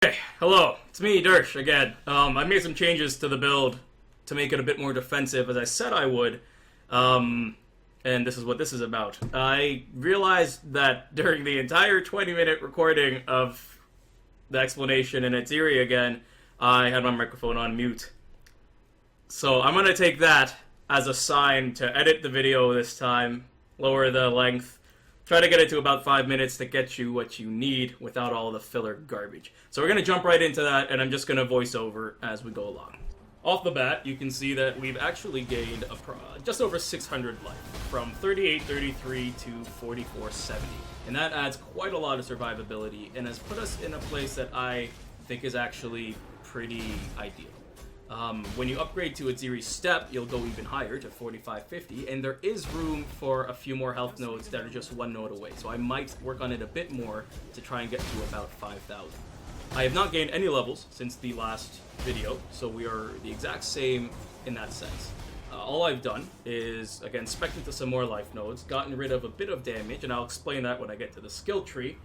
Hey, hello, it's me, Dersh, again. I made some changes to the build to make it a bit more defensive, as I said I would. And this is what this is about. I realized that during the entire 20-minute recording of the explanation in Atziri again, I had my microphone on mute. So I'm going to take that as a sign to edit the video this time, lower the length, try to get it to about 5 minutes to get you what you need without all the filler garbage. So we're going to jump right into that, and I'm just going to voice over as we go along. Off the bat, you can see that we've actually gained just over 600 life, from 3833 to 4470. And that adds quite a lot of survivability, and has put us in a place that I think is actually pretty ideal. When you upgrade to Atziri's step, you'll go even higher to 4550, and there is room for a few more health nodes that are just one node away, so I might work on it a bit more to try and get to about 5000. I have not gained any levels since the last video, so we are the exact same in that sense. All I've done is, again, spec'd into some more life nodes, gotten rid of a bit of damage, and I'll explain that when I get to the skill tree,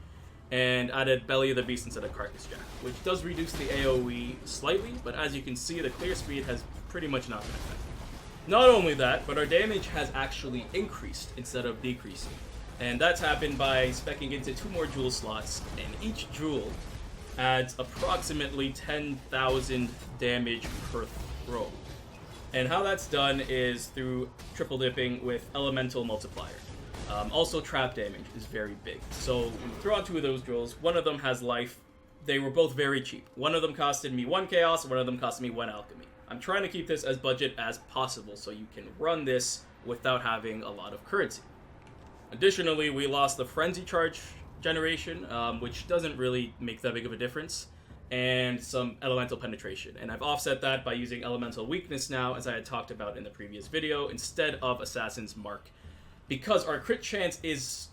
and added Belly of the Beast instead of Carcass Jack, which does reduce the AoE slightly, but as you can see, the clear speed has pretty much not been affected. Not only that, but our damage has actually increased instead of decreasing, and that's happened by speccing into 2 more jewel slots, and each jewel adds approximately 10,000 damage per throw. And how that's done is through triple dipping with Elemental Multiplier. Also, trap damage is very big. So, we throw out 2 of those jewels. One of them has life. They were both very cheap. One of them costed me 1 chaos, one of them costed me 1 alchemy. I'm trying to keep this as budget as possible so you can run this without having a lot of currency. Additionally, we lost the frenzy charge generation, which doesn't really make that big of a difference, and some elemental penetration. And I've offset that by using elemental weakness now, as I had talked about in the previous video, instead of Assassin's Mark, because our crit chance is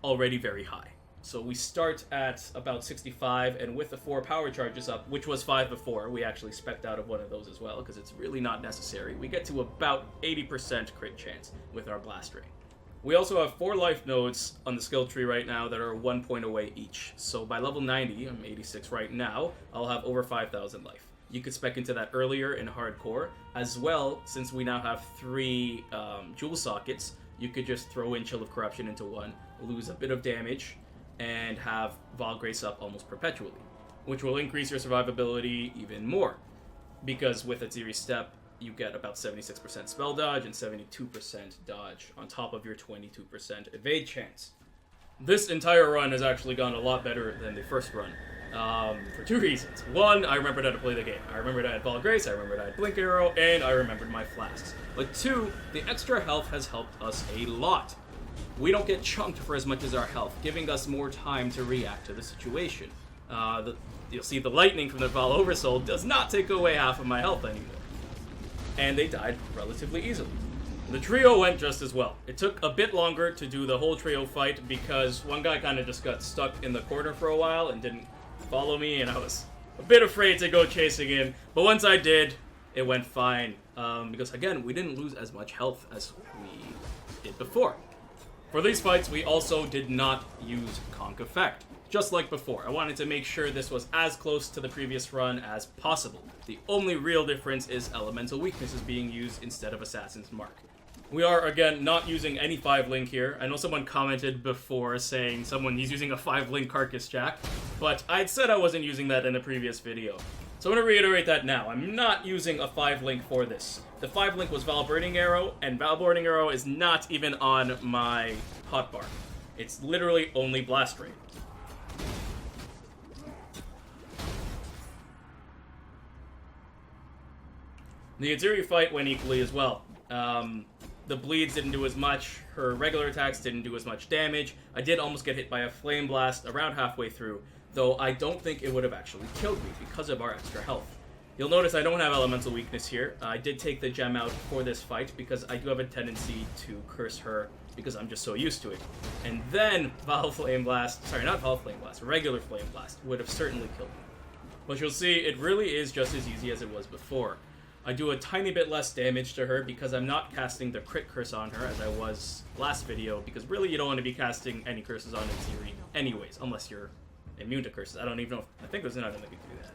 already very high. So we start at about 65, and with the 4 power charges up, which was 5 before, we actually spec'd out of one of those as well, because it's really not necessary. We get to about 80% crit chance with our blast ray. We also have 4 life nodes on the skill tree right now that are 1 point away each. So by level 90, I'm 86 right now, I'll have over 5,000 life. You could spec into that earlier in hardcore. As well, since we now have 3 jewel sockets, you could just throw in Chill of Corruption into one, lose a bit of damage, and have Vaal Grace up almost perpetually, which will increase your survivability even more. Because with Atziri's step, you get about 76% spell dodge and 72% dodge on top of your 22% evade chance. This entire run has actually gone a lot better than the first run, for 2 reasons. 1, I remembered how to play the game. I remembered I had Vaal Grace, I remembered I had Blink Arrow, and I remembered my flasks. But 2, the extra health has helped us a lot. We don't get chunked for as much as our health, giving us more time to react to the situation. You'll see the lightning from the Vaal Oversoul does not take away half of my health anymore. And they died relatively easily. The trio went just as well. It took a bit longer to do the whole trio fight because one guy kind of just got stuck in the corner for a while and didn't follow me, and I was a bit afraid to go chasing him. But once I did, it went fine. Because again, we didn't lose as much health as we did before. For these fights, we also did not use Conk Effect. Just like before, I wanted to make sure this was as close to the previous run as possible. The only real difference is Elemental Weaknesses being used instead of Assassin's Mark. We are, again, not using any 5-link here. I know someone commented before saying he's using a 5-link Carcass Jack, but I'd said I wasn't using that in the previous video. So I'm going to reiterate that now. I'm not using a 5-link for this. The 5-link was Vaal Burning Arrow, and Vaal Burning Arrow is not even on my hotbar. It's literally only Blast Ray. The Atziri fight went equally as well. The bleeds didn't do as much, her regular attacks didn't do as much damage. I did almost get hit by a flame blast around halfway through, though I don't think it would have actually killed me because of our extra health. You'll notice I don't have elemental weakness here. I did take the gem out for this fight because I do have a tendency to curse her because I'm just so used to it. And then Vaal Flame Blast, sorry, not Vaal Flame Blast, regular Flame Blast would have certainly killed me. But you'll see, it really is just as easy as it was before. I do a tiny bit less damage to her because I'm not casting the crit curse on her as I was last video, because really you don't want to be casting any curses on Atziri anyways, unless you're immune to curses. I don't even know. I think there's nothing that can do that.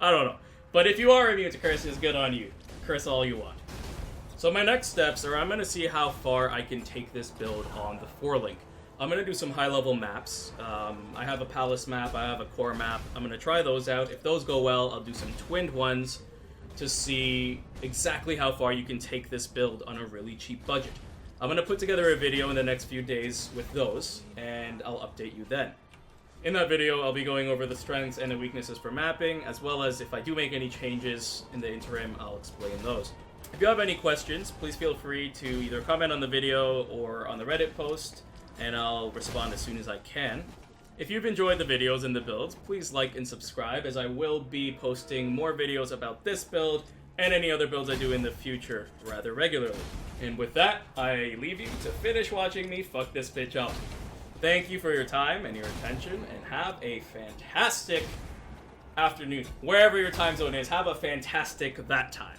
I don't know. But if you are immune to curses, good on you. Curse all you want. So my next steps are I'm going to see how far I can take this build on the 4-link. I'm going to do some high-level maps. I have a palace map, I have a core map. I'm going to try those out. If those go well, I'll do some twinned ones to see exactly how far you can take this build on a really cheap budget. I'm going to put together a video in the next few days with those, and I'll update you then. In that video, I'll be going over the strengths and the weaknesses for mapping, as well as if I do make any changes in the interim, I'll explain those. If you have any questions, please feel free to either comment on the video or on the Reddit post, and I'll respond as soon as I can. If you've enjoyed the videos and the builds, please like and subscribe, as I will be posting more videos about this build and any other builds I do in the future rather regularly. And with that, I leave you to finish watching me fuck this bitch up. Thank you for your time and your attention, and have a fantastic afternoon. Wherever your time zone is, have a fantastic that time.